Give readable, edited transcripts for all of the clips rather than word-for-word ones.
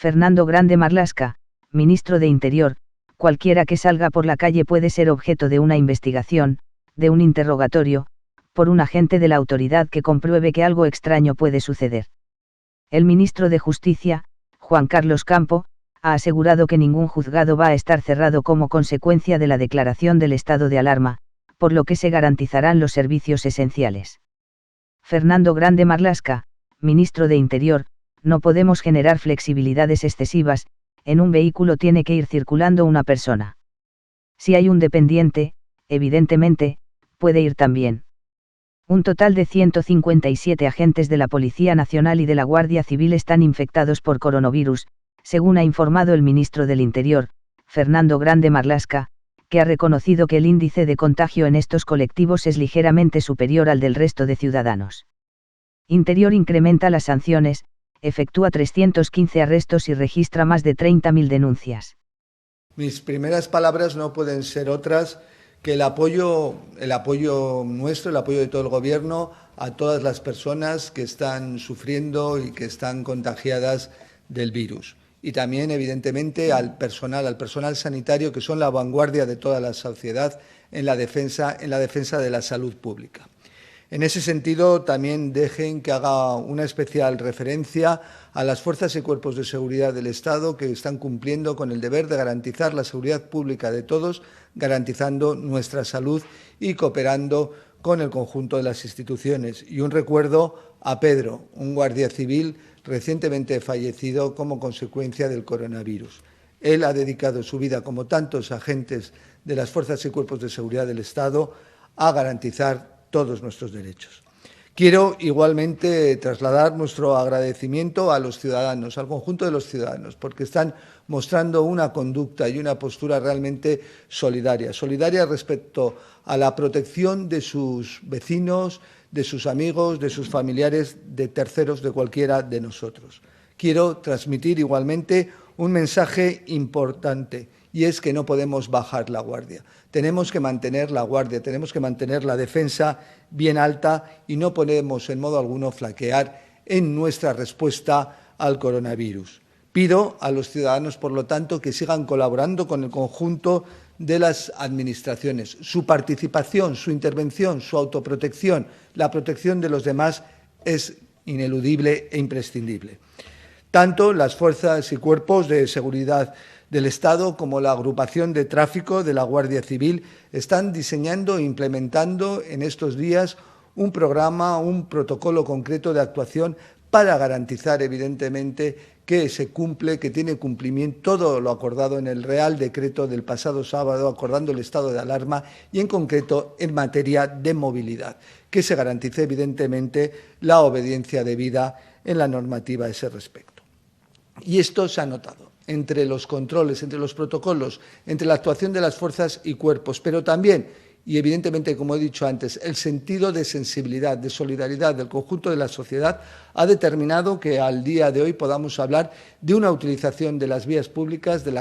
Fernando Grande Marlaska, ministro de Interior: cualquiera que salga por la calle puede ser objeto de una investigación, de un interrogatorio, por un agente de la autoridad que compruebe que algo extraño puede suceder. El ministro de Justicia, Juan Carlos Campo, ha asegurado que ningún juzgado va a estar cerrado como consecuencia de la declaración del estado de alarma, por lo que se garantizarán los servicios esenciales. Fernando Grande Marlaska, ministro de Interior: no podemos generar flexibilidades excesivas, en un vehículo tiene que ir circulando una persona. Si hay un dependiente, evidentemente, puede ir también. Un total de 157 agentes de la Policía Nacional y de la Guardia Civil están infectados por coronavirus, según ha informado el ministro del Interior, Fernando Grande Marlaska, que ha reconocido que el índice de contagio en estos colectivos es ligeramente superior al del resto de ciudadanos. Interior incrementa las sanciones, efectúa 315 arrestos y registra más de 30.000 denuncias. Mis primeras palabras no pueden ser otras que el apoyo nuestro, el apoyo de todo el Gobierno a todas las personas que están sufriendo y que están contagiadas del virus. Y también, evidentemente, al personal sanitario, que son la vanguardia de toda la sociedad en la defensa de la salud pública. En ese sentido, también dejen que haga una especial referencia a las fuerzas y cuerpos de seguridad del Estado, que están cumpliendo con el deber de garantizar la seguridad pública de todos, garantizando nuestra salud y cooperando con el conjunto de las instituciones. Y un recuerdo a Pedro, un guardia civil recientemente fallecido como consecuencia del coronavirus. Él ha dedicado su vida, como tantos agentes de las fuerzas y cuerpos de seguridad del Estado, a garantizar todos nuestros derechos. Quiero igualmente trasladar nuestro agradecimiento a los ciudadanos, al conjunto de los ciudadanos, porque están mostrando una conducta y una postura realmente solidaria respecto a la protección de sus vecinos, de sus amigos, de sus familiares, de terceros, de cualquiera de nosotros. Quiero transmitir igualmente un mensaje importante, y es que no podemos bajar la guardia. Tenemos que mantener la guardia, tenemos que mantener la defensa bien alta y no podemos en modo alguno flaquear en nuestra respuesta al coronavirus. Pido a los ciudadanos, por lo tanto, que sigan colaborando con el conjunto de las administraciones. Su participación, su intervención, su autoprotección, la protección de los demás es ineludible e imprescindible. Tanto las fuerzas y cuerpos de seguridad del Estado como la agrupación de tráfico de la Guardia Civil están diseñando e implementando en estos días un programa, un protocolo concreto de actuación para garantizar, evidentemente, que se cumple, que tiene cumplimiento todo lo acordado en el Real Decreto del pasado sábado, acordando el estado de alarma y, en concreto, en materia de movilidad, que se garantice, evidentemente, la obediencia debida en la normativa a ese respecto. Y esto se ha notado entre los controles, entre los protocolos, entre la actuación de las fuerzas y cuerpos, pero también, y evidentemente, como he dicho antes, el sentido de sensibilidad, de solidaridad del conjunto de la sociedad ha determinado que al día de hoy podamos hablar de una utilización de las vías públicas, de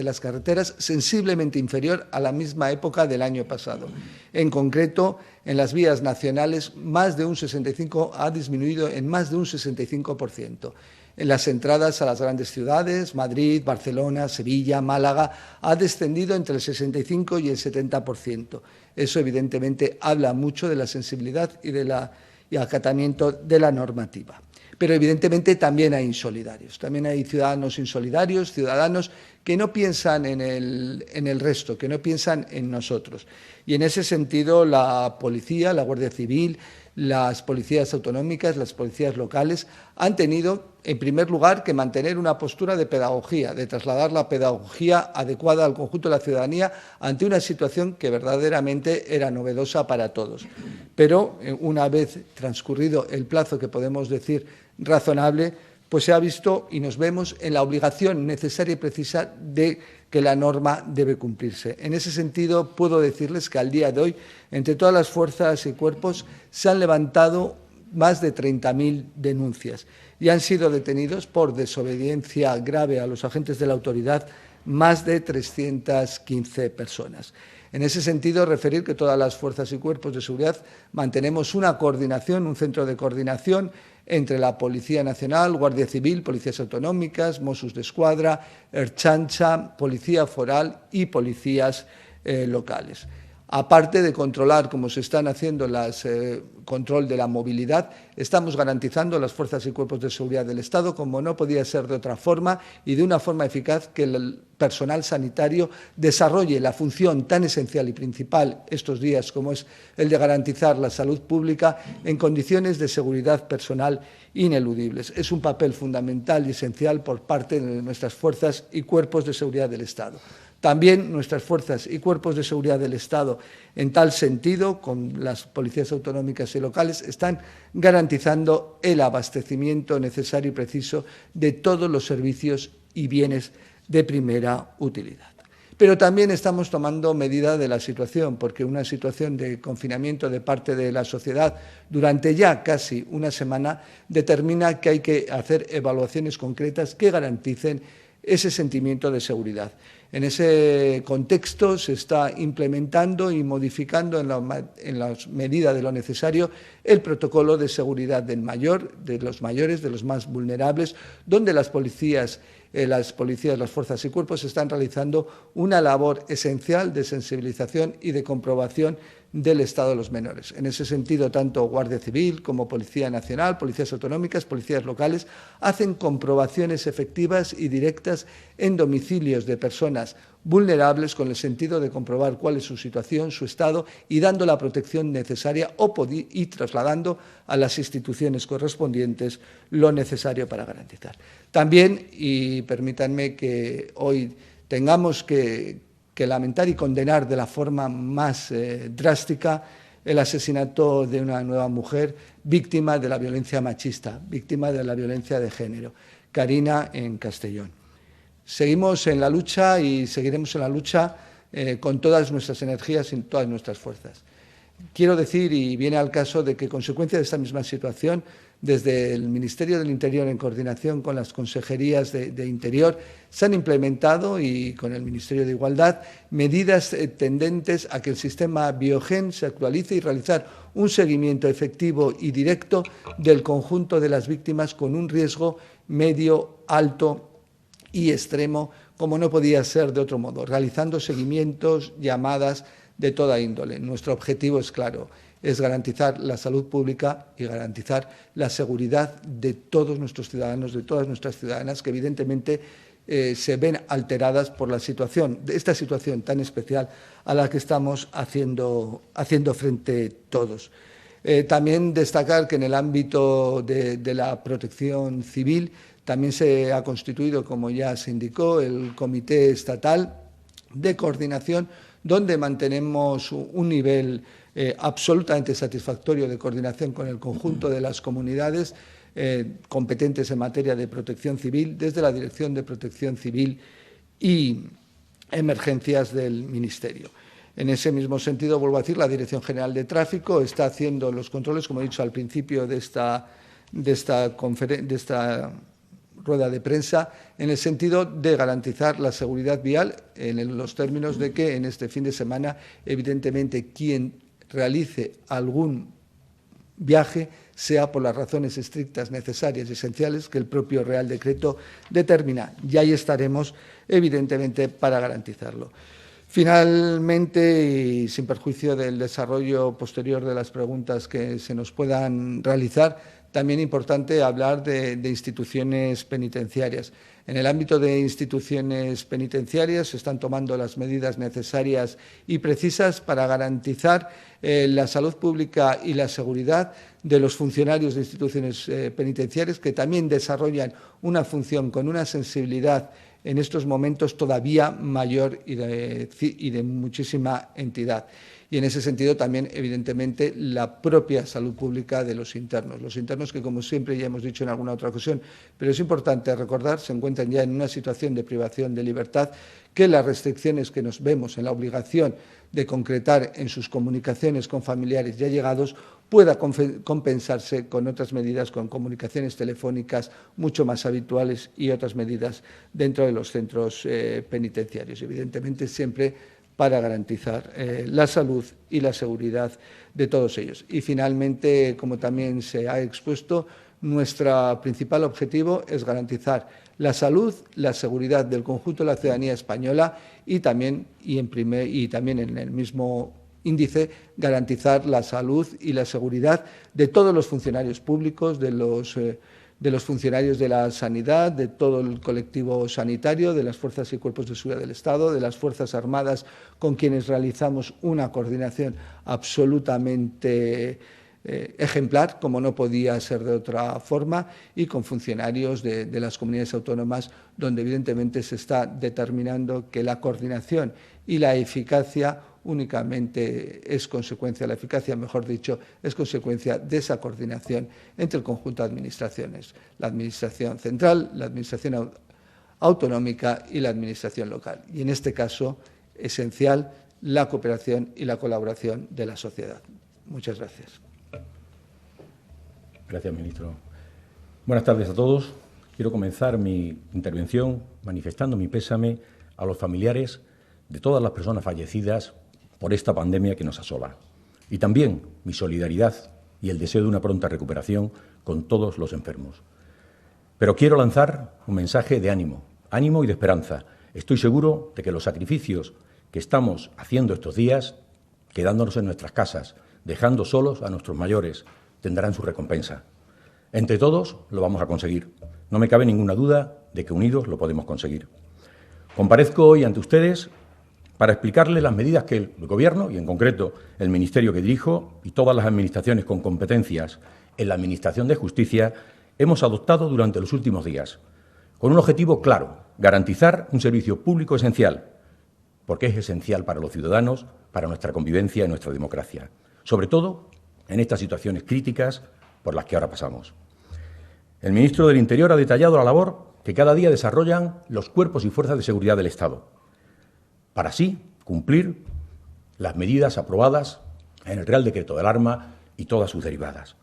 las carreteras, sensiblemente inferior a la misma época del año pasado. En concreto, en las vías nacionales, ha disminuido en más de un 65%. En las entradas a las grandes ciudades, Madrid, Barcelona, Sevilla, Málaga, ha descendido entre el 65 y el 70%. Eso, evidentemente, habla mucho de la sensibilidad y acatamiento de la normativa. Pero, evidentemente, también hay insolidarios. También hay ciudadanos insolidarios, ciudadanos que no piensan en el resto, que no piensan en nosotros. Y en ese sentido, la policía, la Guardia Civil, las policías autonómicas, las policías locales han tenido, en primer lugar, que mantener una postura de pedagogía, de trasladar la pedagogía adecuada al conjunto de la ciudadanía ante una situación que verdaderamente era novedosa para todos. Pero una vez transcurrido el plazo que podemos decir razonable, pues se ha visto y nos vemos en la obligación necesaria y precisa de que la norma debe cumplirse. En ese sentido, puedo decirles que al día de hoy, entre todas las fuerzas y cuerpos, se han levantado más de 30.000 denuncias y han sido detenidos por desobediencia grave a los agentes de la autoridad más de 315 personas. En ese sentido, referir que todas las fuerzas y cuerpos de seguridad mantenemos una coordinación, un centro de coordinación entre la Policía Nacional, Guardia Civil, Policías Autonómicas, Mossos d'Esquadra, Ertzaintza, Policía Foral y policías locales. Aparte de controlar, como se están haciendo, control de la movilidad, estamos garantizando las fuerzas y cuerpos de seguridad del Estado, como no podía ser de otra forma, y de una forma eficaz, que el personal sanitario desarrolle la función tan esencial y principal estos días como es el de garantizar la salud pública en condiciones de seguridad personal ineludibles. Es un papel fundamental y esencial por parte de nuestras fuerzas y cuerpos de seguridad del Estado. También nuestras fuerzas y cuerpos de seguridad del Estado, en tal sentido, con las policías autonómicas y locales, están garantizando el abastecimiento necesario y preciso de todos los servicios y bienes de primera utilidad. Pero también estamos tomando medida de la situación, porque una situación de confinamiento de parte de la sociedad durante ya casi una semana determina que hay que hacer evaluaciones concretas que garanticen ese sentimiento de seguridad. En ese contexto se está implementando y modificando en la medida de lo necesario el protocolo de seguridad del mayor, de los mayores, de los más vulnerables, donde las policías, las fuerzas y cuerpos están realizando una labor esencial de sensibilización y de comprobación del estado de los menores. En ese sentido, tanto Guardia Civil como Policía Nacional, policías autonómicas, policías locales, hacen comprobaciones efectivas y directas en domicilios de personas vulnerables con el sentido de comprobar cuál es su situación, su estado y dando la protección necesaria y trasladando a las instituciones correspondientes lo necesario para garantizar. También, y permítanme que hoy tengamos que lamentar y condenar de la forma más drástica el asesinato de una nueva mujer víctima de la violencia machista, víctima de la violencia de género, Karina, en Castellón. Seguimos en la lucha y seguiremos en la lucha con todas nuestras energías y todas nuestras fuerzas. Quiero decir, y viene al caso, de que, consecuencia de esta misma situación, desde el Ministerio del Interior, en coordinación con las consejerías de Interior, se han implementado, y con el Ministerio de Igualdad, medidas tendentes a que el sistema Biogen se actualice y realizar un seguimiento efectivo y directo del conjunto de las víctimas con un riesgo medio, alto y extremo, como no podía ser de otro modo, realizando seguimientos, llamadas de toda índole. Nuestro objetivo es claro, es garantizar la salud pública y garantizar la seguridad de todos nuestros ciudadanos, de todas nuestras ciudadanas, que evidentemente se ven alteradas por esta situación tan especial a la que estamos haciendo frente todos. También destacar que en el ámbito de la protección civil también se ha constituido, como ya se indicó, el Comité Estatal de Coordinación, donde mantenemos un nivel absolutamente satisfactorio de coordinación con el conjunto de las comunidades competentes en materia de protección civil, desde la Dirección de Protección Civil y Emergencias del Ministerio. En ese mismo sentido, vuelvo a decir, la Dirección General de Tráfico está haciendo los controles, como he dicho al principio de esta rueda de prensa, en el sentido de garantizar la seguridad vial, en los términos de que en este fin de semana, evidentemente, quien realice algún viaje sea por las razones estrictas, necesarias y esenciales que el propio Real Decreto determina. Y ahí estaremos, evidentemente, para garantizarlo. Finalmente, y sin perjuicio del desarrollo posterior de las preguntas que se nos puedan realizar, también es importante hablar de instituciones penitenciarias. En el ámbito de instituciones penitenciarias se están tomando las medidas necesarias y precisas para garantizar la salud pública y la seguridad de los funcionarios de instituciones penitenciarias, que también desarrollan una función con una sensibilidad en estos momentos todavía mayor y de muchísima entidad. Y en ese sentido también, evidentemente, la propia salud pública de los internos. Los internos que, como siempre ya hemos dicho en alguna otra ocasión, pero es importante recordar, se encuentran ya en una situación de privación de libertad, que las restricciones que nos vemos en la obligación de concretar en sus comunicaciones con familiares ya llegados pueda compensarse con otras medidas, con comunicaciones telefónicas mucho más habituales y otras medidas dentro de los centros penitenciarios. Evidentemente, siempre para garantizar la salud y la seguridad de todos ellos. Y finalmente, como también se ha expuesto, nuestro principal objetivo es garantizar la salud, la seguridad del conjunto de la ciudadanía española y también en el mismo índice garantizar la salud y la seguridad de todos los funcionarios públicos, de los funcionarios de la sanidad, de todo el colectivo sanitario, de las fuerzas y cuerpos de seguridad del Estado, de las Fuerzas Armadas, con quienes realizamos una coordinación absolutamente ejemplar, como no podía ser de otra forma, y con funcionarios de las comunidades autónomas, donde evidentemente se está determinando que la coordinación y la eficacia únicamente es consecuencia, la eficacia, mejor dicho, es consecuencia de esa coordinación entre el conjunto de administraciones, la Administración central, la Administración autonómica y la Administración local. Y en este caso, esencial la cooperación y la colaboración de la sociedad. Muchas gracias. Gracias, ministro. Buenas tardes a todos. Quiero comenzar mi intervención manifestando mi pésame a los familiares de todas las personas fallecidas por esta pandemia que nos asola. Y también mi solidaridad y el deseo de una pronta recuperación con todos los enfermos. Pero quiero lanzar un mensaje de ánimo y de esperanza. Estoy seguro de que los sacrificios que estamos haciendo estos días, quedándonos en nuestras casas, dejando solos a nuestros mayores, tendrán su recompensa. Entre todos lo vamos a conseguir. No me cabe ninguna duda de que unidos lo podemos conseguir. Comparezco hoy ante ustedes para explicarles las medidas que el Gobierno, y en concreto el Ministerio que dirijo, y todas las administraciones con competencias en la Administración de Justicia, hemos adoptado durante los últimos días, con un objetivo claro: garantizar un servicio público esencial, porque es esencial para los ciudadanos, para nuestra convivencia y nuestra democracia, sobre todo en estas situaciones críticas por las que ahora pasamos. El ministro del Interior ha detallado la labor que cada día desarrollan los cuerpos y fuerzas de seguridad del Estado, para así cumplir las medidas aprobadas en el Real Decreto del Arma y todas sus derivadas.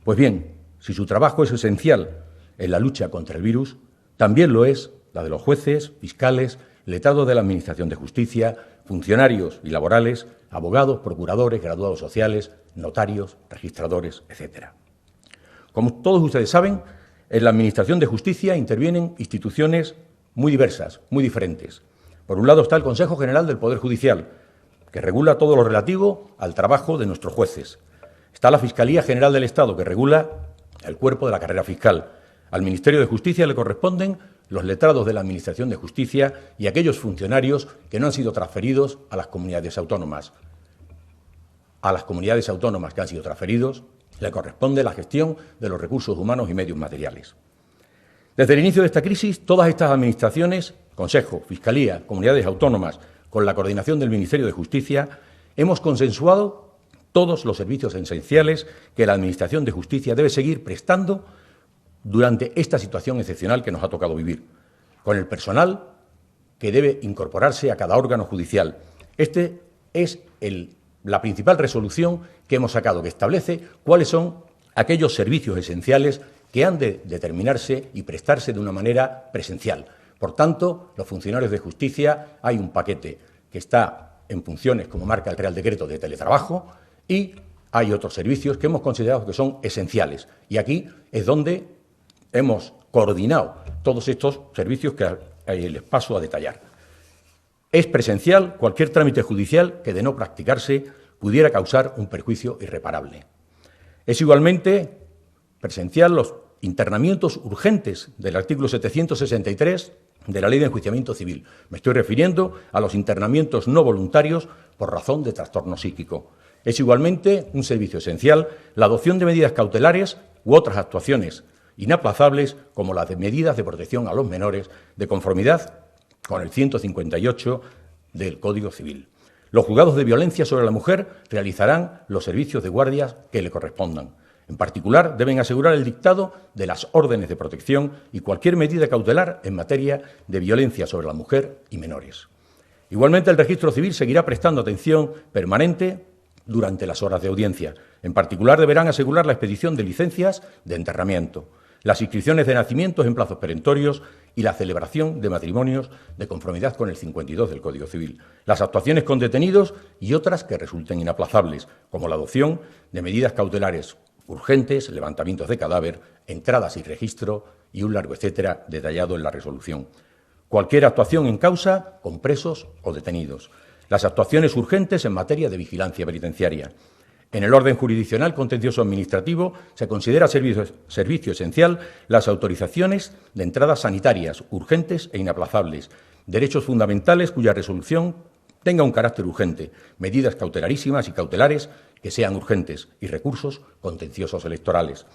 Pues bien, si su trabajo es esencial en la lucha contra el virus, también lo es la de los jueces, fiscales, letrados de la Administración de Justicia, funcionarios y laborales, abogados, procuradores, graduados sociales, notarios, registradores, etc. Como todos ustedes saben, en la Administración de Justicia intervienen instituciones muy diversas, muy diferentes. Por un lado está el Consejo General del Poder Judicial, que regula todo lo relativo al trabajo de nuestros jueces. Está la Fiscalía General del Estado, que regula el cuerpo de la carrera fiscal. Al Ministerio de Justicia le corresponden los letrados de la Administración de Justicia y aquellos funcionarios que no han sido transferidos a las comunidades autónomas. A las comunidades autónomas que han sido transferidos le corresponde la gestión de los recursos humanos y medios materiales. Desde el inicio de esta crisis, todas estas administraciones, Consejo, Fiscalía, comunidades autónomas, con la coordinación del Ministerio de Justicia, hemos consensuado todos los servicios esenciales que la Administración de Justicia debe seguir prestando durante esta situación excepcional que nos ha tocado vivir, con el personal que debe incorporarse a cada órgano judicial. Este es la principal resolución que hemos sacado, que establece cuáles son aquellos servicios esenciales que han de determinarse y prestarse de una manera presencial. Por tanto, los funcionarios de justicia, hay un paquete que está en funciones, como marca el Real Decreto, de teletrabajo, y hay otros servicios que hemos considerado que son esenciales. Y aquí es donde hemos coordinado todos estos servicios que les paso a detallar. Es presencial cualquier trámite judicial que, de no practicarse, pudiera causar un perjuicio irreparable. Es igualmente presencial los internamientos urgentes del artículo 763 de la Ley de Enjuiciamiento Civil. Me estoy refiriendo a los internamientos no voluntarios por razón de trastorno psíquico. Es igualmente un servicio esencial la adopción de medidas cautelares u otras actuaciones inaplazables, como las de medidas de protección a los menores, de conformidad con el 158 del Código Civil. Los juzgados de violencia sobre la mujer realizarán los servicios de guardias que le correspondan. En particular, deben asegurar el dictado de las órdenes de protección y cualquier medida cautelar en materia de violencia sobre la mujer y menores. Igualmente, el Registro Civil seguirá prestando atención permanente durante las horas de audiencia. En particular, deberán asegurar la expedición de licencias de enterramiento, las inscripciones de nacimientos en plazos perentorios y la celebración de matrimonios de conformidad con el 52 del Código Civil, las actuaciones con detenidos y otras que resulten inaplazables, como la adopción de medidas cautelares urgentes, levantamientos de cadáver, entradas y registro y un largo etcétera detallado en la resolución. Cualquier actuación en causa con presos o detenidos. Las actuaciones urgentes en materia de vigilancia penitenciaria. En el orden jurisdiccional contencioso administrativo se considera servicio esencial las autorizaciones de entradas sanitarias urgentes e inaplazables, derechos fundamentales cuya resolución tenga un carácter urgente, medidas cautelarísimas y cautelares que sean urgentes y recursos contenciosos electorales.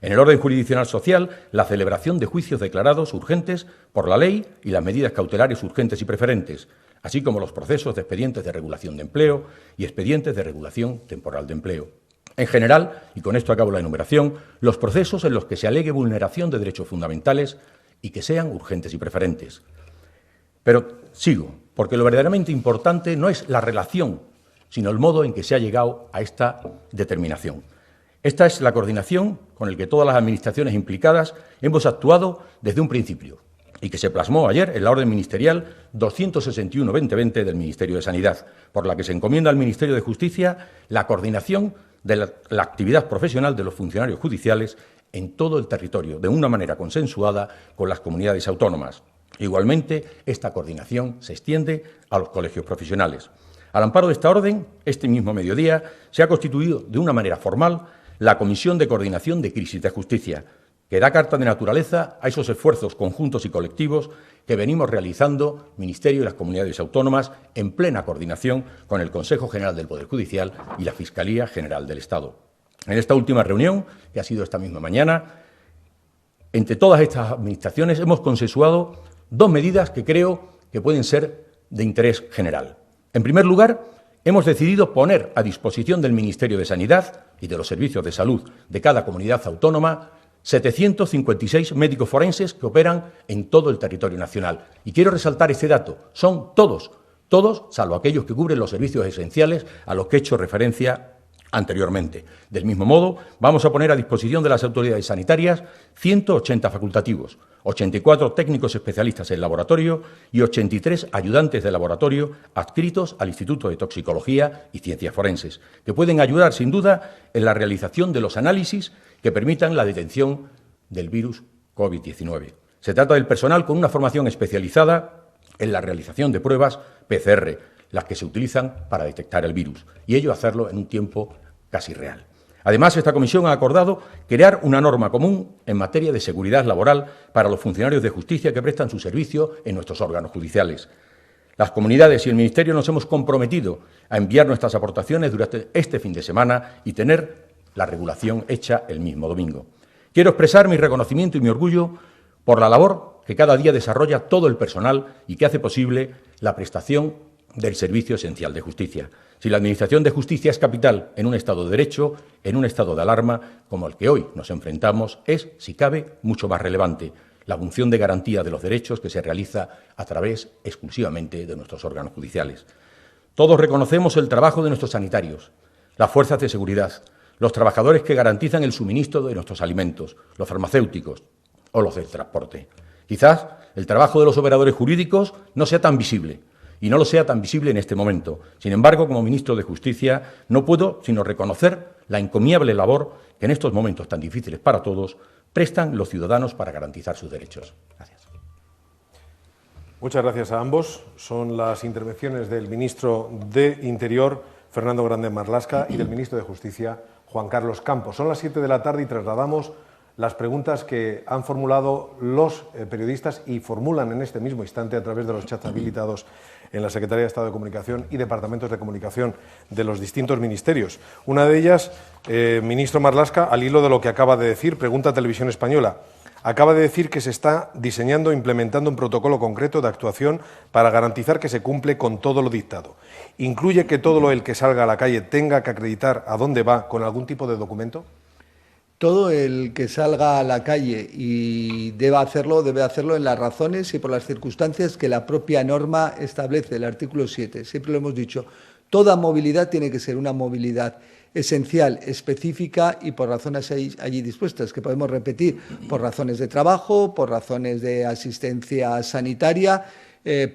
En el orden jurisdiccional social, la celebración de juicios declarados urgentes por la ley y las medidas cautelares urgentes y preferentes, así como los procesos de expedientes de regulación de empleo y expedientes de regulación temporal de empleo. En general, y con esto acabo la enumeración, los procesos en los que se alegue vulneración de derechos fundamentales y que sean urgentes y preferentes. Pero sigo, porque lo verdaderamente importante no es la relación, sino el modo en que se ha llegado a esta determinación. Esta es la coordinación con la que todas las administraciones implicadas hemos actuado desde un principio y que se plasmó ayer en la orden ministerial 261-2020 del Ministerio de Sanidad, por la que se encomienda al Ministerio de Justicia la coordinación de la actividad profesional de los funcionarios judiciales en todo el territorio, de una manera consensuada con las comunidades autónomas. Igualmente, esta coordinación se extiende a los colegios profesionales. Al amparo de esta orden, este mismo mediodía se ha constituido de una manera formal la Comisión de Coordinación de Crisis de Justicia, que da carta de naturaleza a esos esfuerzos conjuntos y colectivos que venimos realizando Ministerio y las comunidades autónomas en plena coordinación con el Consejo General del Poder Judicial y la Fiscalía General del Estado. En esta última reunión, que ha sido esta misma mañana, entre todas estas administraciones hemos consensuado dos medidas que creo que pueden ser de interés general. En primer lugar, hemos decidido poner a disposición del Ministerio de Sanidad y de los servicios de salud de cada comunidad autónoma 756 médicos forenses que operan en todo el territorio nacional. Y quiero resaltar este dato. Son todos, salvo aquellos que cubren los servicios esenciales a los que he hecho referencia anteriormente. Del mismo modo, vamos a poner a disposición de las autoridades sanitarias 180 facultativos, 84 técnicos especialistas en laboratorio y 83 ayudantes de laboratorio adscritos al Instituto de Toxicología y Ciencias Forenses, que pueden ayudar, sin duda, en la realización de los análisis que permitan la detención del virus COVID-19. Se trata del personal con una formación especializada en la realización de pruebas PCR, las que se utilizan para detectar el virus, y ello hacerlo en un tiempo casi real. Además, esta comisión ha acordado crear una norma común en materia de seguridad laboral para los funcionarios de justicia que prestan su servicio en nuestros órganos judiciales. Las comunidades y el Ministerio nos hemos comprometido a enviar nuestras aportaciones durante este fin de semana y tener la regulación hecha el mismo domingo. Quiero expresar mi reconocimiento y mi orgullo por la labor que cada día desarrolla todo el personal y que hace posible la prestación del servicio esencial de justicia. Si la Administración de Justicia es capital en un Estado de Derecho, en un estado de alarma como el que hoy nos enfrentamos, es, si cabe, mucho más relevante la función de garantía de los derechos que se realiza a través exclusivamente de nuestros órganos judiciales. Todos reconocemos el trabajo de nuestros sanitarios, las fuerzas de seguridad, los trabajadores que garantizan el suministro de nuestros alimentos, los farmacéuticos o los del transporte. Quizás el trabajo de los operadores jurídicos no sea tan visible, y no lo sea tan visible en este momento. Sin embargo, como ministro de Justicia, no puedo sino reconocer la encomiable labor que en estos momentos tan difíciles para todos prestan los ciudadanos para garantizar sus derechos. Gracias. Muchas gracias a ambos. Son las intervenciones del ministro de Interior, Fernando Grande Marlaska, y del ministro de Justicia, Juan Carlos Campos. Son las 7 de la tarde y trasladamos las preguntas que han formulado los periodistas y formulan en este mismo instante a través de los chats habilitados en la Secretaría de Estado de Comunicación y departamentos de comunicación de los distintos ministerios. Una de ellas, ministro Marlaska, al hilo de lo que acaba de decir, pregunta Televisión Española. Acaba de decir que se está diseñando e implementando un protocolo concreto de actuación para garantizar que se cumple con todo lo dictado. ¿Incluye que todo el que salga a la calle tenga que acreditar a dónde va con algún tipo de documento? Todo el que salga a la calle y debe hacerlo en las razones y por las circunstancias que la propia norma establece, el artículo 7. Siempre lo hemos dicho, toda movilidad tiene que ser una movilidad esencial, específica y por razones allí dispuestas, que podemos repetir, por razones de trabajo, por razones de asistencia sanitaria,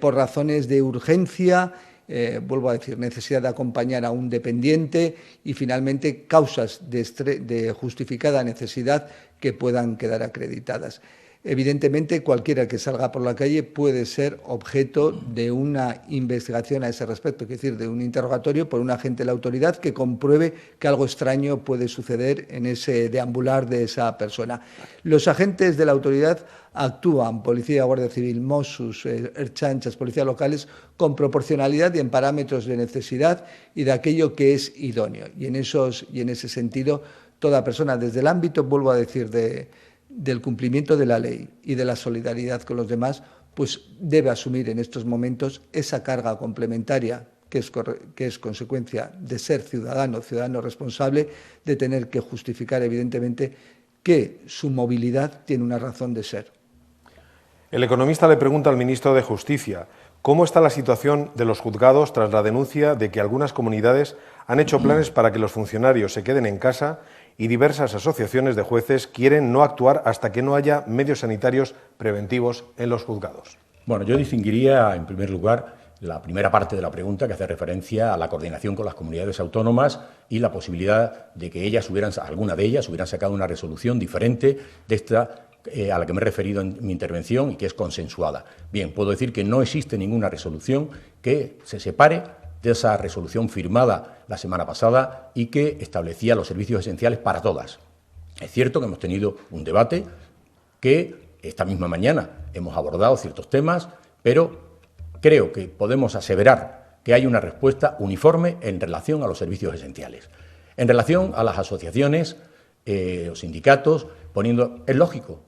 por razones de urgencia vuelvo a decir, necesidad de acompañar a un dependiente y finalmente causas de justificada necesidad que puedan quedar acreditadas. Evidentemente, cualquiera que salga por la calle puede ser objeto de una investigación a ese respecto, es decir, de un interrogatorio por un agente de la autoridad que compruebe que algo extraño puede suceder en ese deambular de esa persona. Los agentes de la autoridad actúan, Policía, Guardia Civil, Mossos, Ertzaintza, policías locales, con proporcionalidad y en parámetros de necesidad y de aquello que es idóneo. Y en ese sentido, toda persona, desde el ámbito, vuelvo a decir, del cumplimiento de la ley y de la solidaridad con los demás, pues debe asumir en estos momentos esa carga complementaria que es consecuencia de ser ciudadano responsable, de tener que justificar evidentemente que su movilidad tiene una razón de ser. El Economista le pregunta al ministro de Justicia cómo está la situación de los juzgados tras la denuncia de que algunas comunidades han hecho planes para que los funcionarios se queden en casa y diversas asociaciones de jueces quieren no actuar hasta que no haya medios sanitarios preventivos en los juzgados. Bueno, yo distinguiría, en primer lugar, la primera parte de la pregunta, que hace referencia a la coordinación con las comunidades autónomas y la posibilidad de que alguna de ellas hubieran sacado una resolución diferente de esta a la que me he referido en mi intervención y que es consensuada. Bien, puedo decir que no existe ninguna resolución que se separe de esa resolución firmada la semana pasada y que establecía los servicios esenciales para todas. Es cierto que hemos tenido un debate, que esta misma mañana hemos abordado ciertos temas, pero creo que podemos aseverar que hay una respuesta uniforme en relación a los servicios esenciales. En relación a las asociaciones, los sindicatos, es lógico,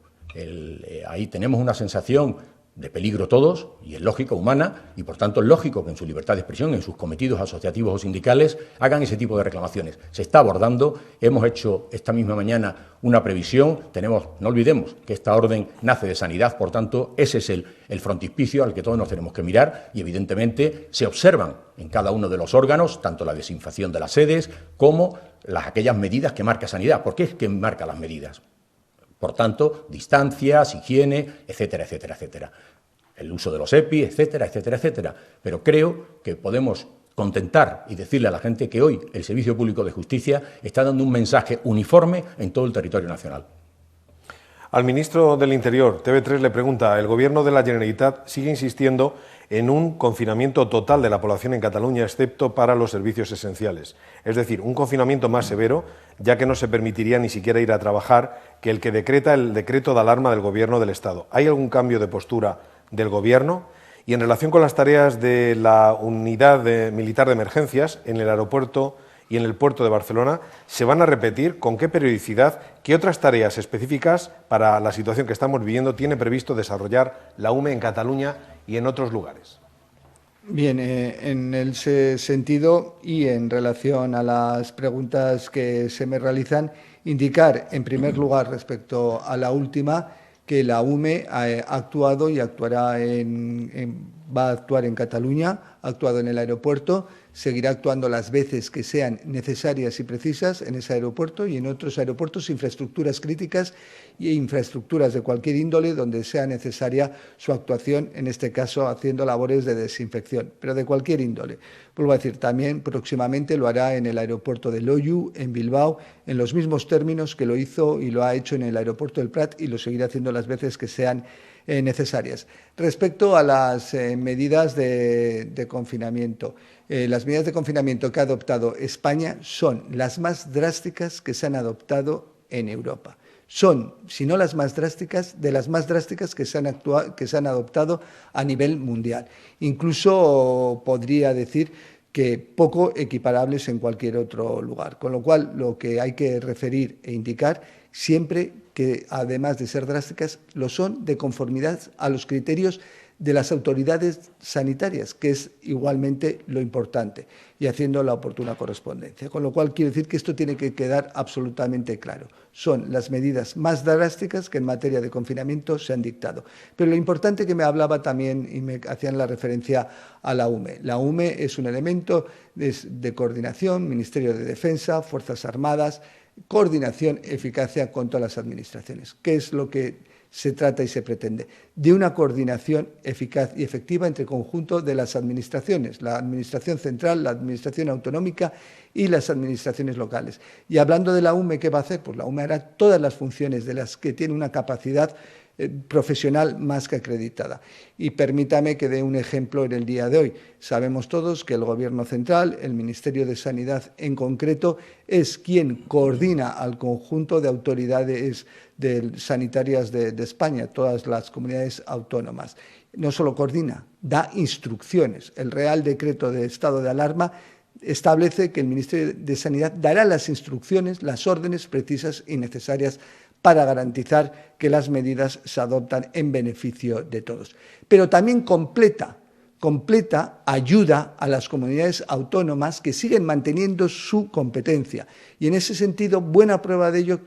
ahí tenemos una sensación de peligro todos, y es lógico, humana, y por tanto es lógico que en su libertad de expresión, en sus cometidos asociativos o sindicales, hagan ese tipo de reclamaciones. Se está abordando, hemos hecho esta misma mañana una previsión, no olvidemos que esta orden nace de sanidad, por tanto, ese es el frontispicio al que todos nos tenemos que mirar y evidentemente se observan en cada uno de los órganos, tanto la desinfección de las sedes como aquellas medidas que marca sanidad. ¿Por qué es que marca las medidas? Por tanto, distancias, higiene, etcétera, etcétera, etcétera. El uso de los EPI, etcétera, etcétera, etcétera. Pero creo que podemos contentar y decirle a la gente que hoy el Servicio Público de Justicia está dando un mensaje uniforme en todo el territorio nacional. Al ministro del Interior, TV3 le pregunta, el Gobierno de la Generalitat sigue insistiendo en un confinamiento total de la población en Cataluña, excepto para los servicios esenciales. Es decir, un confinamiento más severo, ya que no se permitiría ni siquiera ir a trabajar, que el que decreta el decreto de alarma del Gobierno del Estado. ¿Hay algún cambio de postura del Gobierno? Y en relación con las tareas de la unidad militar de emergencias en el aeropuerto y en el puerto de Barcelona, ¿se van a repetir? ¿Con qué periodicidad? ¿Qué otras tareas específicas para la situación que estamos viviendo tiene previsto desarrollar la UME en Cataluña y en otros lugares? Bien, en ese sentido y en relación a las preguntas que se me realizan, indicar en primer lugar respecto a la última que la UME ha actuado y actuará va a actuar en Cataluña, ha actuado en el aeropuerto, seguirá actuando las veces que sean necesarias y precisas en ese aeropuerto y en otros aeropuertos, infraestructuras críticas e infraestructuras de cualquier índole donde sea necesaria su actuación, en este caso haciendo labores de desinfección, pero de cualquier índole. Vuelvo a decir, también próximamente lo hará en el aeropuerto de Loiu, en Bilbao, en los mismos términos que lo hizo y lo ha hecho en el aeropuerto del Prat y lo seguirá haciendo las veces que sean necesarias. Respecto a las medidas de confinamiento, las medidas de confinamiento que ha adoptado España son las más drásticas que se han adoptado en Europa. Son, si no las más drásticas, de las más drásticas que se han adoptado a nivel mundial. Incluso podría decir que poco equiparables en cualquier otro lugar. Con lo cual, lo que hay que referir e indicar siempre que, además de ser drásticas, lo son de conformidad a los criterios de las autoridades sanitarias, que es igualmente lo importante, y haciendo la oportuna correspondencia. Con lo cual, quiero decir que esto tiene que quedar absolutamente claro. Son las medidas más drásticas que en materia de confinamiento se han dictado. Pero lo importante que me hablaba también, y me hacían la referencia a la UME. La UME es un elemento de coordinación, Ministerio de Defensa, Fuerzas Armadas, coordinación, eficacia con todas las administraciones. ¿Qué es lo que se trata y se pretende, de una coordinación eficaz y efectiva entre el conjunto de las administraciones, la administración central, la administración autonómica y las administraciones locales. Y hablando de la UME, ¿qué va a hacer? Pues la UME hará todas las funciones de las que tiene una capacidad profesional más que acreditada. Y permítame que dé un ejemplo en el día de hoy. Sabemos todos que el Gobierno central, el Ministerio de Sanidad en concreto, es quien coordina al conjunto de autoridades sanitarias de España, todas las comunidades autónomas. No solo coordina, da instrucciones. El Real Decreto de Estado de Alarma establece que el Ministerio de Sanidad dará las instrucciones, las órdenes precisas y necesarias para garantizar que las medidas se adoptan en beneficio de todos. Pero también completa ayuda a las comunidades autónomas que siguen manteniendo su competencia. Y en ese sentido, buena prueba de ello,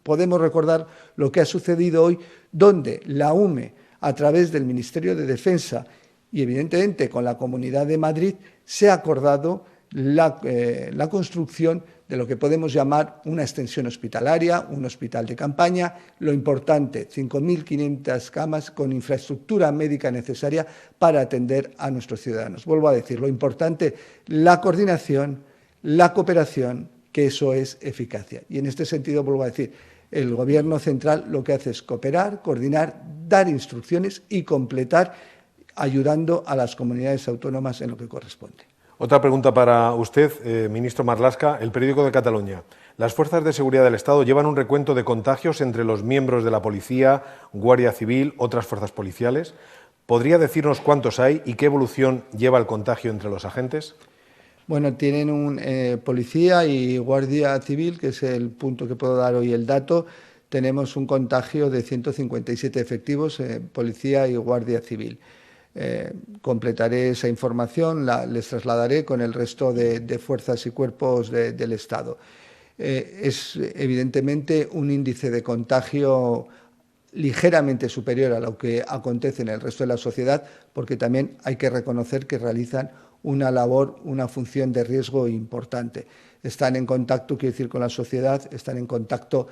podemos recordar lo que ha sucedido hoy, donde la UME, a través del Ministerio de Defensa y evidentemente con la Comunidad de Madrid, se ha acordado la construcción de lo que podemos llamar una extensión hospitalaria, un hospital de campaña, lo importante, 5.500 camas con infraestructura médica necesaria para atender a nuestros ciudadanos. Vuelvo a decir, lo importante, la coordinación, la cooperación, que eso es eficacia. Y en este sentido, vuelvo a decir, el Gobierno central lo que hace es cooperar, coordinar, dar instrucciones y completar, ayudando a las comunidades autónomas en lo que corresponde. Otra pregunta para usted, ministro Marlaska. El periódico de Cataluña. Las fuerzas de seguridad del Estado llevan un recuento de contagios entre los miembros de la policía, Guardia Civil, otras fuerzas policiales. ¿Podría decirnos cuántos hay y qué evolución lleva el contagio entre los agentes? Bueno, tienen un policía y Guardia Civil, que es el punto que puedo dar hoy el dato. Tenemos un contagio de 157 efectivos, policía y Guardia Civil. Completaré esa información, les trasladaré con el resto de fuerzas y cuerpos del Estado. Es evidentemente un índice de contagio ligeramente superior a lo que acontece en el resto de la sociedad, porque también hay que reconocer que realizan una labor, una función de riesgo importante. Están en contacto, quiero decir, con la sociedad, están en contacto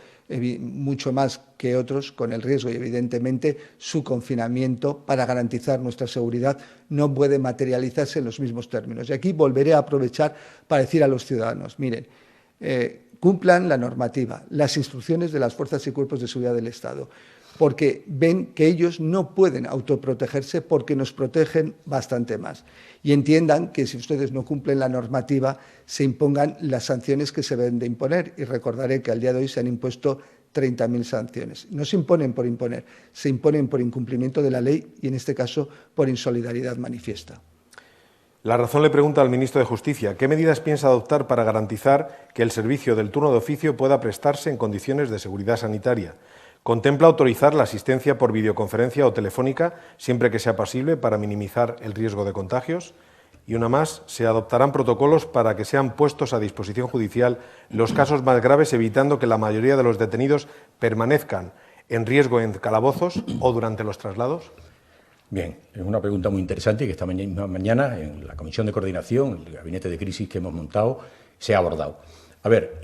mucho más que otros con el riesgo y, evidentemente, su confinamiento para garantizar nuestra seguridad no puede materializarse en los mismos términos. Y aquí volveré a aprovechar para decir a los ciudadanos, miren, cumplan la normativa, las instrucciones de las fuerzas y cuerpos de seguridad del Estado, porque ven que ellos no pueden autoprotegerse porque nos protegen bastante más. Y entiendan que si ustedes no cumplen la normativa, se impongan las sanciones que se deben de imponer. Y recordaré que al día de hoy se han impuesto 30.000 sanciones. No se imponen por imponer, se imponen por incumplimiento de la ley y, en este caso, por insolidaridad manifiesta. La Razón le pregunta al ministro de Justicia, ¿qué medidas piensa adoptar para garantizar que el servicio del turno de oficio pueda prestarse en condiciones de seguridad sanitaria? ¿Contempla autorizar la asistencia por videoconferencia o telefónica siempre que sea posible para minimizar el riesgo de contagios? Y una más, ¿se adoptarán protocolos para que sean puestos a disposición judicial los casos más graves, evitando que la mayoría de los detenidos permanezcan en riesgo en calabozos o durante los traslados? Bien, es una pregunta muy interesante que esta mañana en la Comisión de Coordinación, el Gabinete de Crisis que hemos montado, se ha abordado. A ver,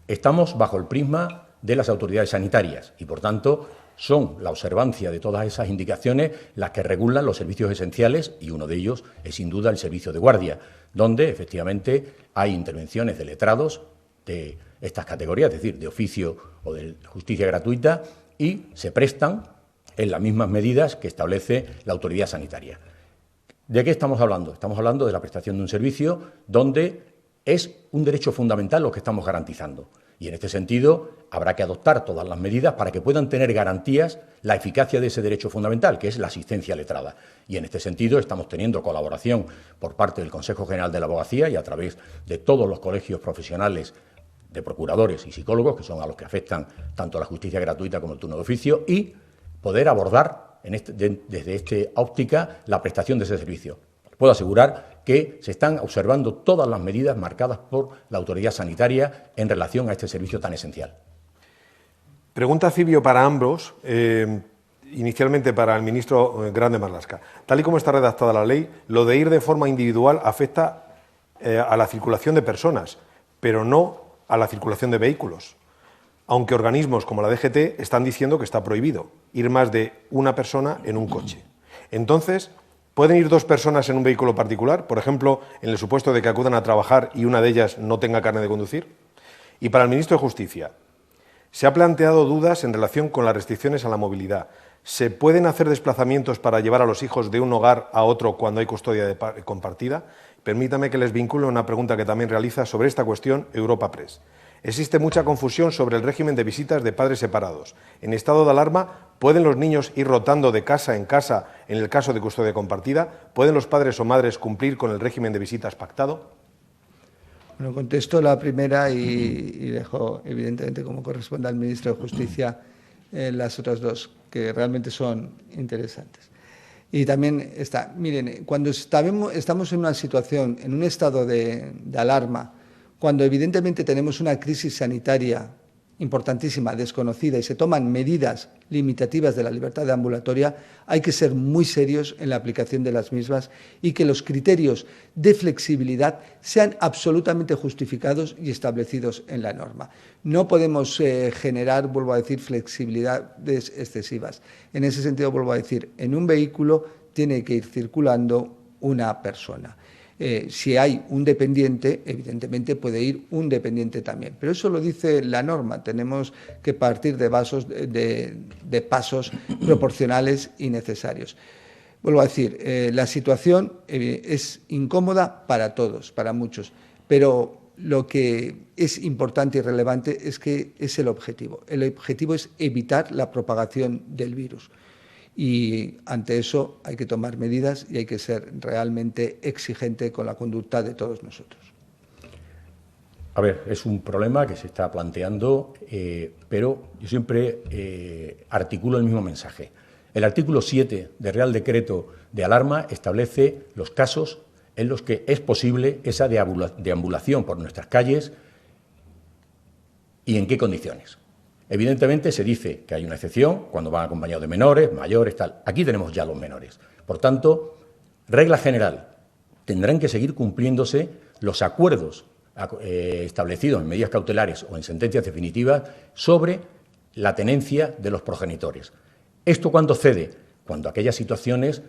estamos bajo el prisma de las autoridades sanitarias y, por tanto, son la observancia de todas esas indicaciones las que regulan los servicios esenciales y uno de ellos es, sin duda, el servicio de guardia, donde, efectivamente, hay intervenciones de letrados de estas categorías, es decir, de oficio o de justicia gratuita, y se prestan en las mismas medidas que establece la autoridad sanitaria. ¿De qué estamos hablando? Estamos hablando de la prestación de un servicio donde es un derecho fundamental lo que estamos garantizando. Y en este sentido habrá que adoptar todas las medidas para que puedan tener garantías la eficacia de ese derecho fundamental, que es la asistencia letrada. Y en este sentido estamos teniendo colaboración por parte del Consejo General de la Abogacía y a través de todos los colegios profesionales de procuradores y psicólogos, que son a los que afectan tanto la justicia gratuita como el turno de oficio, y poder abordar desde esta óptica la prestación de ese servicio. Puedo asegurar que se están observando todas las medidas marcadas por la autoridad sanitaria en relación a este servicio tan esencial. Pregunta Cibio para ambos, inicialmente para el ministro Grande Marlaska. Tal y como está redactada la ley, lo de ir de forma individual afecta a la circulación de personas, pero no a la circulación de vehículos. aunque organismos como la DGT están diciendo que está prohibido ir más de una persona en un coche. Entonces, ¿pueden ir 2 personas en un vehículo particular? Por ejemplo, en el supuesto de que acudan a trabajar y una de ellas no tenga carnet de conducir. Y para el ministro de Justicia, se ha planteado dudas en relación con las restricciones a la movilidad. ¿Se pueden hacer desplazamientos para llevar a los hijos de un hogar a otro cuando hay custodia compartida? Permítame que les vincule una pregunta que también realiza sobre esta cuestión Europa Press. Existe mucha confusión sobre el régimen de visitas de padres separados. En estado de alarma, ¿pueden los niños ir rotando de casa en casa en el caso de custodia compartida? ¿Pueden los padres o madres cumplir con el régimen de visitas pactado? Bueno, contesto la primera y dejo, evidentemente, como corresponde al ministro de Justicia, las otras 2, que realmente son interesantes. Y también está, miren, cuando estamos en una situación, en un estado de alarma, cuando evidentemente tenemos una crisis sanitaria importantísima, desconocida, y se toman medidas limitativas de la libertad ambulatoria, hay que ser muy serios en la aplicación de las mismas y que los criterios de flexibilidad sean absolutamente justificados y establecidos en la norma. No podemos generar, vuelvo a decir, flexibilidades excesivas. En ese sentido, vuelvo a decir, en un vehículo tiene que ir circulando una persona. Si hay un dependiente, evidentemente puede ir un dependiente también. Pero eso lo dice la norma. Tenemos que partir de pasos proporcionales y necesarios. Vuelvo a decir, la situación es incómoda para todos, para muchos, pero lo que es importante y relevante es que es el objetivo. El objetivo es evitar la propagación del virus. Y ante eso hay que tomar medidas y hay que ser realmente exigente con la conducta de todos nosotros. A ver, es un problema que se está planteando, pero yo siempre articulo el mismo mensaje. El artículo 7 del Real Decreto de Alarma establece los casos en los que es posible esa deambulación por nuestras calles y en qué condiciones. Evidentemente se dice que hay una excepción cuando van acompañados de menores, mayores, tal. Aquí tenemos ya los menores. Por tanto, regla general, tendrán que seguir cumpliéndose los acuerdos establecidos en medidas cautelares o en sentencias definitivas sobre la tenencia de los progenitores. ¿Esto cuándo cede? Cuando aquellas situaciones,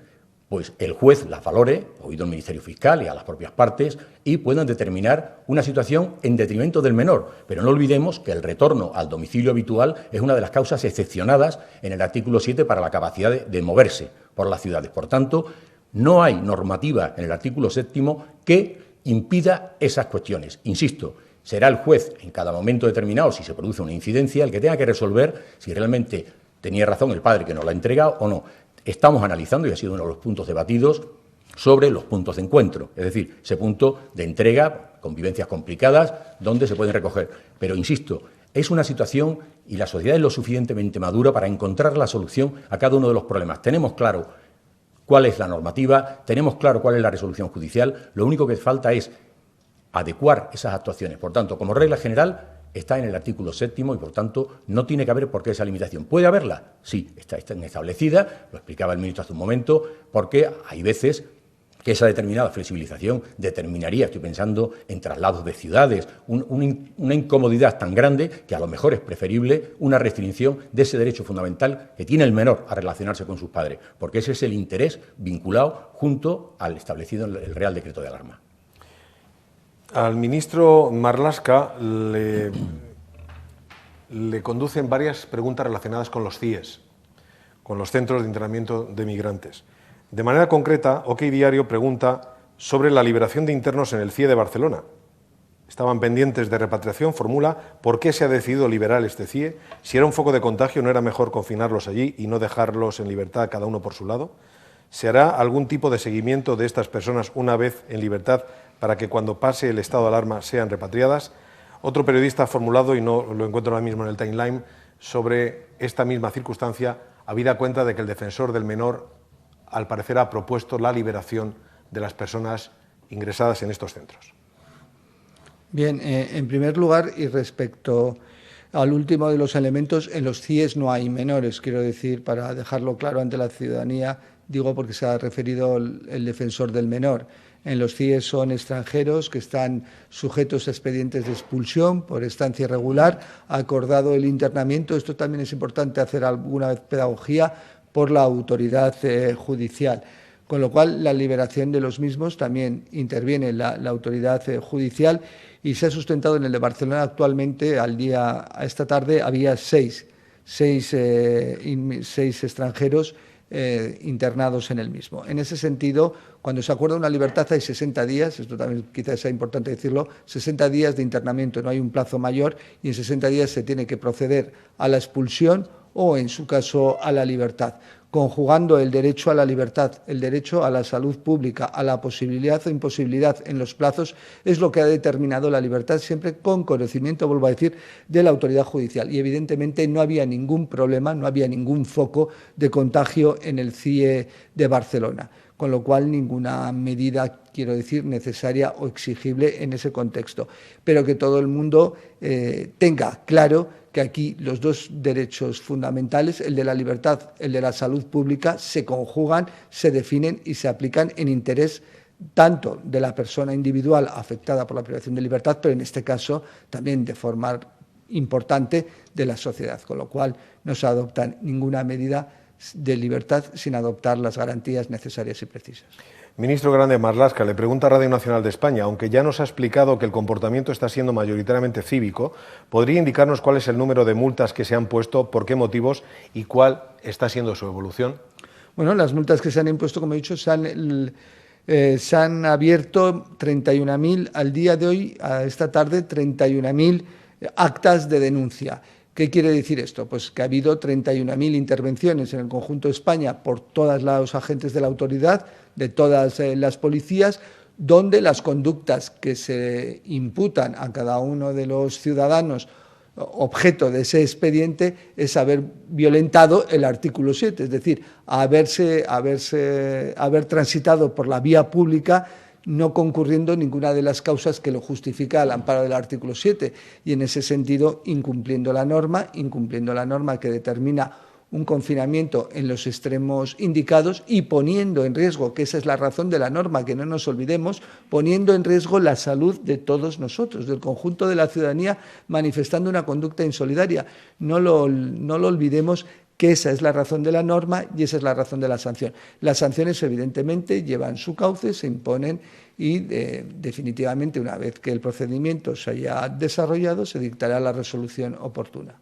pues el juez las valore, oído el Ministerio Fiscal y a las propias partes, y puedan determinar una situación en detrimento del menor. Pero no olvidemos que el retorno al domicilio habitual es una de las causas excepcionadas en el artículo 7 para la capacidad de moverse por las ciudades. Por tanto, no hay normativa en el artículo 7 que impida esas cuestiones. Insisto, será el juez en cada momento determinado, si se produce una incidencia, el que tenga que resolver si realmente tenía razón el padre que nos la ha entregado o no. Estamos analizando, y ha sido uno de los puntos debatidos, sobre los puntos de encuentro, es decir, ese punto de entrega, convivencias complicadas, donde se pueden recoger. Pero, insisto, es una situación y la sociedad es lo suficientemente madura para encontrar la solución a cada uno de los problemas. Tenemos claro cuál es la normativa, tenemos claro cuál es la resolución judicial, lo único que falta es adecuar esas actuaciones. Por tanto, como regla general, está en el artículo 7 y, por tanto, no tiene que haber por qué esa limitación. ¿Puede haberla? Sí, está establecida, lo explicaba el ministro hace un momento, porque hay veces que esa determinada flexibilización determinaría, estoy pensando en traslados de ciudades, una incomodidad tan grande que a lo mejor es preferible una restricción de ese derecho fundamental que tiene el menor a relacionarse con sus padres, porque ese es el interés vinculado junto al establecido en el Real Decreto de Alarma. Al ministro Marlaska le conducen varias preguntas relacionadas con los CIES, con los centros de internamiento de migrantes. De manera concreta, OK Diario pregunta sobre la liberación de internos en el CIE de Barcelona. Estaban pendientes de repatriación, formula, ¿por qué se ha decidido liberar este CIE? Si era un foco de contagio, ¿no era mejor confinarlos allí y no dejarlos en libertad cada uno por su lado? ¿Se hará algún tipo de seguimiento de estas personas una vez en libertad para que cuando pase el estado de alarma sean repatriadas? Otro periodista ha formulado, y no lo encuentro ahora mismo en el timeline, sobre esta misma circunstancia, habida cuenta de que el defensor del menor, al parecer, ha propuesto la liberación de las personas ingresadas en estos centros. Bien, en primer lugar, y respecto al último de los elementos, en los CIES no hay menores, quiero decir, para dejarlo claro ante la ciudadanía, digo porque se ha referido el defensor del menor. En los CIE son extranjeros que están sujetos a expedientes de expulsión por estancia irregular, acordado el internamiento. Esto también es importante hacer alguna vez pedagogía por la autoridad judicial. Con lo cual, la liberación de los mismos también interviene la autoridad judicial y se ha sustentado en el de Barcelona. Actualmente, a esta tarde, había seis extranjeros internados en el mismo. En ese sentido, cuando se acuerda una libertad hay 60 días, esto también quizás sea importante decirlo, 60 días de internamiento, no hay un plazo mayor y en 60 días se tiene que proceder a la expulsión o, en su caso, a la libertad, conjugando el derecho a la libertad, el derecho a la salud pública, a la posibilidad o imposibilidad en los plazos, es lo que ha determinado la libertad, siempre con conocimiento, vuelvo a decir, de la autoridad judicial. Y evidentemente no había ningún problema, no había ningún foco de contagio en el CIE de Barcelona, con lo cual ninguna medida, quiero decir, necesaria o exigible en ese contexto. Pero que todo el mundo tenga claro que aquí los dos derechos fundamentales, el de la libertad, el de la salud pública, se conjugan, se definen y se aplican en interés tanto de la persona individual afectada por la privación de libertad, pero en este caso también de forma importante de la sociedad, con lo cual no se adopta ninguna medida de libertad sin adoptar las garantías necesarias y precisas. Ministro Grande Marlaska, le pregunta a Radio Nacional de España, aunque ya nos ha explicado que el comportamiento está siendo mayoritariamente cívico, ¿podría indicarnos cuál es el número de multas que se han puesto, por qué motivos y cuál está siendo su evolución? Bueno, las multas que se han impuesto, como he dicho, se han abierto 31.000 al día de hoy, a esta tarde, 31.000 actas de denuncia. ¿Qué quiere decir esto? Pues que ha habido 31.000 intervenciones en el conjunto de España por todos los agentes de la autoridad, de todas las policías, donde las conductas que se imputan a cada uno de los ciudadanos objeto de ese expediente es haber violentado el artículo 7, es decir, haber transitado por la vía pública no concurriendo ninguna de las causas que lo justifica al amparo del artículo 7 y en ese sentido incumpliendo la norma que determina un confinamiento en los extremos indicados y poniendo en riesgo, que esa es la razón de la norma, que no nos olvidemos, poniendo en riesgo la salud de todos nosotros, del conjunto de la ciudadanía, manifestando una conducta insolidaria. No lo olvidemos, que esa es la razón de la norma y esa es la razón de la sanción. Las sanciones, evidentemente, llevan su cauce, se imponen y, definitivamente, una vez que el procedimiento se haya desarrollado, se dictará la resolución oportuna.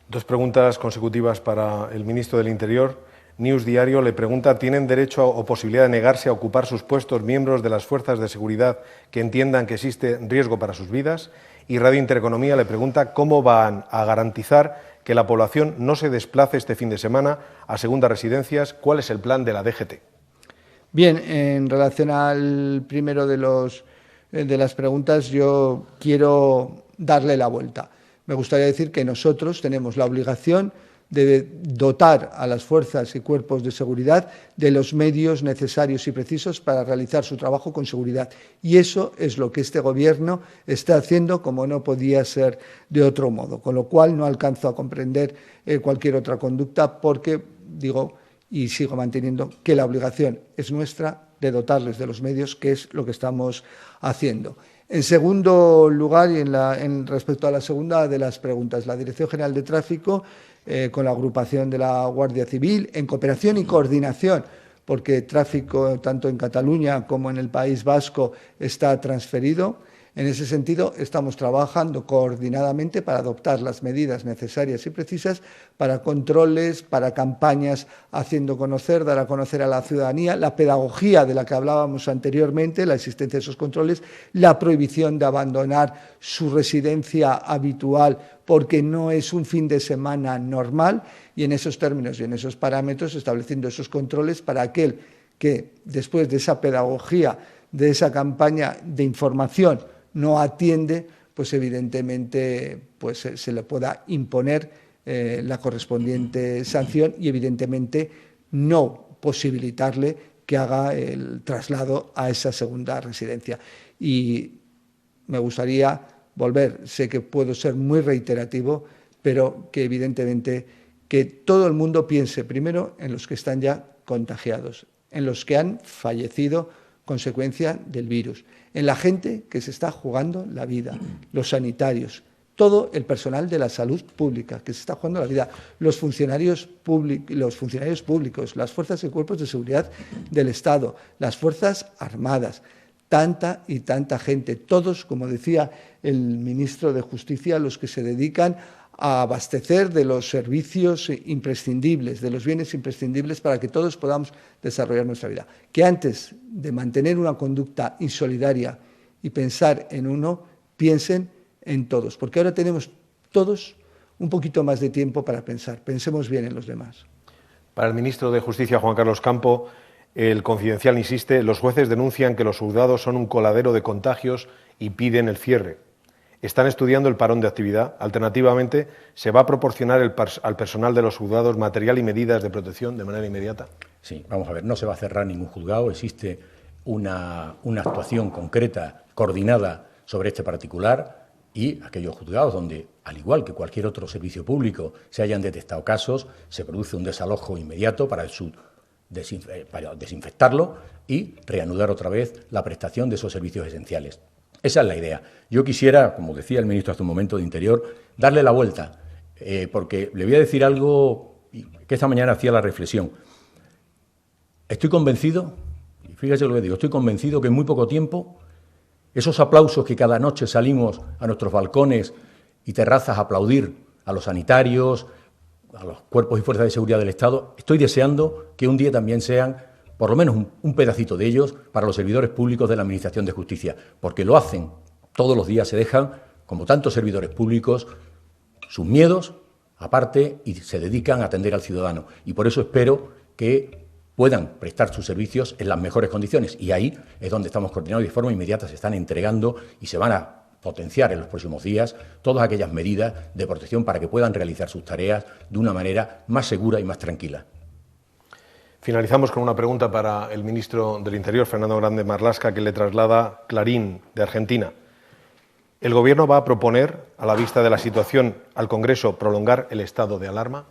Dos preguntas consecutivas para el ministro del Interior. News Diario le pregunta, ¿tienen derecho o posibilidad de negarse a ocupar sus puestos miembros de las fuerzas de seguridad que entiendan que existe riesgo para sus vidas? Y Radio Intereconomía le pregunta, ¿cómo van a garantizar que la población no se desplace este fin de semana a segundas residencias? ¿Cuál es el plan de la DGT? Bien, en relación al primero de las preguntas, yo quiero darle la vuelta. Me gustaría decir que nosotros tenemos la obligación de dotar a las fuerzas y cuerpos de seguridad de los medios necesarios y precisos para realizar su trabajo con seguridad. Y eso es lo que este Gobierno está haciendo, como no podía ser de otro modo. Con lo cual no alcanzo a comprender cualquier otra conducta porque digo y sigo manteniendo que la obligación es nuestra de dotarles de los medios, que es lo que estamos haciendo. En segundo lugar, y respecto a la segunda de las preguntas, la Dirección General de Tráfico, con la agrupación de la Guardia Civil, en cooperación y coordinación, porque tráfico tanto en Cataluña como en el País Vasco está transferido. En ese sentido, estamos trabajando coordinadamente para adoptar las medidas necesarias y precisas para controles, para campañas haciendo conocer, dar a conocer a la ciudadanía la pedagogía de la que hablábamos anteriormente, la existencia de esos controles, la prohibición de abandonar su residencia habitual porque no es un fin de semana normal y en esos términos y en esos parámetros estableciendo esos controles para aquel que después de esa pedagogía, de esa campaña de información, no atiende, pues evidentemente pues se le pueda imponer la correspondiente sanción y evidentemente no posibilitarle que haga el traslado a esa segunda residencia. Y me gustaría volver, sé que puedo ser muy reiterativo, pero que evidentemente que todo el mundo piense primero en los que están ya contagiados, en los que han fallecido consecuencia del virus, en la gente que se está jugando la vida, los sanitarios, todo el personal de la salud pública que se está jugando la vida, los funcionarios públicos, las fuerzas y cuerpos de seguridad del Estado, las fuerzas armadas, tanta y tanta gente, todos, como decía el ministro de Justicia, los que se dedican a abastecer de los servicios imprescindibles, de los bienes imprescindibles para que todos podamos desarrollar nuestra vida. Que antes de mantener una conducta insolidaria y pensar en uno, piensen en todos, porque ahora tenemos todos un poquito más de tiempo para pensar. Pensemos bien en los demás. Para el ministro de Justicia, Juan Carlos Campo, el Confidencial insiste, los jueces denuncian que los juzgados son un coladero de contagios y piden el cierre. Están estudiando el parón de actividad. Alternativamente, ¿se va a proporcionar al personal de los juzgados material y medidas de protección de manera inmediata? Sí, vamos a ver, no se va a cerrar ningún juzgado. Existe una actuación concreta, coordinada sobre este particular, y aquellos juzgados donde, al igual que cualquier otro servicio público, se hayan detectado casos, se produce un desalojo inmediato para desinfectarlo y reanudar otra vez la prestación de esos servicios esenciales. Esa es la idea. Yo quisiera, como decía el ministro hace un momento de Interior, darle la vuelta, porque le voy a decir algo que esta mañana hacía la reflexión. Estoy convencido, y fíjese lo que digo, estoy convencido que en muy poco tiempo esos aplausos que cada noche salimos a nuestros balcones y terrazas a aplaudir a los sanitarios, a los cuerpos y fuerzas de seguridad del Estado, estoy deseando que un día también sean, por lo menos un pedacito de ellos, para los servidores públicos de la Administración de Justicia, porque lo hacen todos los días, se dejan, como tantos servidores públicos, sus miedos aparte y se dedican a atender al ciudadano. Y por eso espero que puedan prestar sus servicios en las mejores condiciones. Y ahí es donde estamos coordinados y de forma inmediata se están entregando y se van a potenciar en los próximos días todas aquellas medidas de protección para que puedan realizar sus tareas de una manera más segura y más tranquila. Finalizamos con una pregunta para el ministro del Interior, Fernando Grande Marlaska, que le traslada Clarín, de Argentina. ¿El Gobierno va a proponer, a la vista de la situación, al Congreso prolongar el estado de alarma?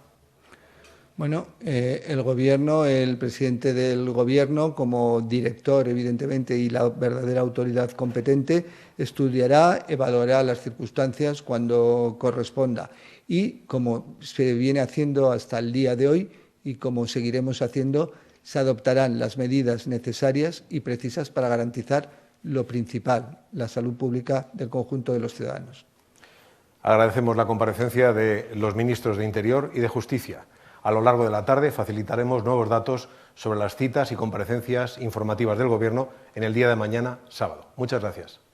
Bueno, el Gobierno, el presidente del Gobierno, como director, evidentemente, y la verdadera autoridad competente, estudiará, evaluará las circunstancias cuando corresponda. Y, como se viene haciendo hasta el día de hoy, y como seguiremos haciendo, se adoptarán las medidas necesarias y precisas para garantizar lo principal, la salud pública del conjunto de los ciudadanos. Agradecemos la comparecencia de los ministros de Interior y de Justicia. A lo largo de la tarde facilitaremos nuevos datos sobre las citas y comparecencias informativas del Gobierno en el día de mañana, sábado. Muchas gracias.